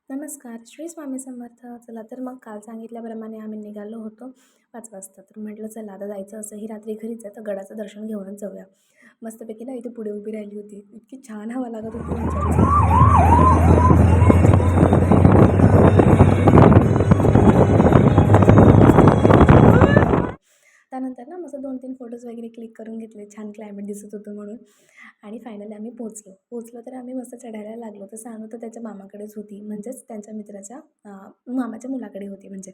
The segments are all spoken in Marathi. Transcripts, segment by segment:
नमस्कार, श्री स्वामी समर्थ. चला तर मग काल सांगितल्याप्रमाणे आम्ही निघालो होतो 5 वाजता. तर म्हटलं चला आता जायचं असंही रात्री घरीच आहे, तर गडाचं दर्शन घेऊनच जाऊया. मस्तपैकी ना इथे पुढे उभी राहिली होती. इतकी छान हवा लागत होती ना विचारूच नका. त्यानंतर ना मस्त 2-3 फोटोज वगैरे क्लिक करून घेतले. छान क्लायमेट दिसत होतं म्हणून. आणि फायनली आम्ही पोहोचलो तर आम्ही मस्त चढायला लागलो. तर सानू तर त्याच्या मामाकडेच होती, म्हणजेच त्यांच्या मित्राच्या मामाच्या मुलाकडे होती म्हणजे.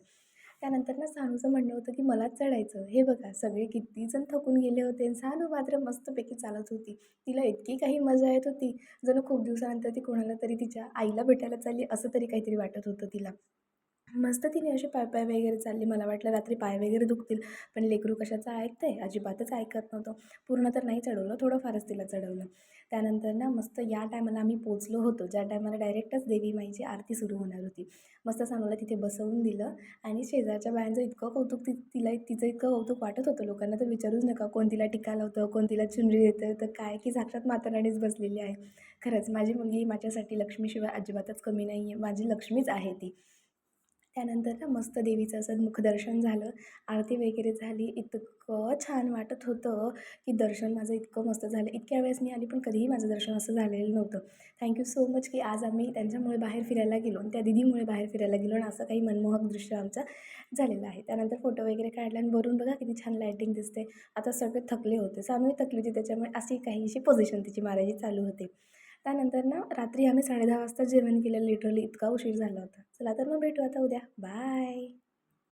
त्यानंतर ना सानूचं म्हणणं होतं की मलाच चढायचं. हे बघा सगळे किती जण थकून गेले होते आणि सानू मात्र मस्तपैकी चालत होती. तिला इतकी काही मजा येत होती, जणू खूप दिवसानंतर ती कोणाला तरी तिच्या आईला भेटायला चालली असं तरी काहीतरी वाटत होतं तिला. मस्त तिने अशी पाय-पाय वगैरे चालली. मला वाटलं रात्री पाय वगैरे दुखतील, पण लेकरू कशाचं ऐकतंय? अजिबातच ऐकत नव्हतं. पूर्ण तर नाही चढवलं, थोडंफारच तिला चढवलं. त्यानंतर ना मस्त या टायमाला आम्ही पोहोचलो होतो, ज्या टायमाला डायरेक्टच देवी माईची आरती सुरू होणार होती. मस्त सानूला तिथे बसवून दिलं आणि शेजारच्या बायांचं इतकं कौतुक तिला तिचं इतकं कौतुक वाटत होतं लोकांना तर विचारूच नका. कोण तिला टिका लावतं, कोण तिला चुनरी देतं, तर काय की साक्षात माता राणीच बसलेली आहे. खरंच माझी मुलगी माझ्यासाठी लक्ष्मीशिवाय अजिबातच कमी नाही आहे. माझी लक्ष्मीच आहे ती. त्यानंतर ना मस्त देवीचं असं मुखदर्शन झालं, आरती वगैरे झाली. इतकं छान वाटत होतं, की दर्शन माझं इतकं मस्त झालं. इतक्या वेळेस मी आली, पण कधीही माझं दर्शन असं झालेलं नव्हतं. थँक सो मच, की आज आम्ही त्यांच्यामुळे बाहेर फिरायला गेलो आणि त्या दीदीमुळे बाहेर फिरायला गेलो आणि असं काही मनमोहक दृश्य आमचं झालेलं आहे. त्यानंतर फोटो वगैरे काढला आणि वरून बघा किती छान लाईटिंग दिसते. आता सगळे थकले होते. सानूही थकली होती, त्याच्यामुळे अशी काहीशी पोझिशन तिची मारायची चालू होती. त्यानंतर ना रात्री आम्ही 10:30 वाजता जेवण केलं लिटरली इतका उशीर झाला होता. चला तर मग भेटू आता उद्या. बाय.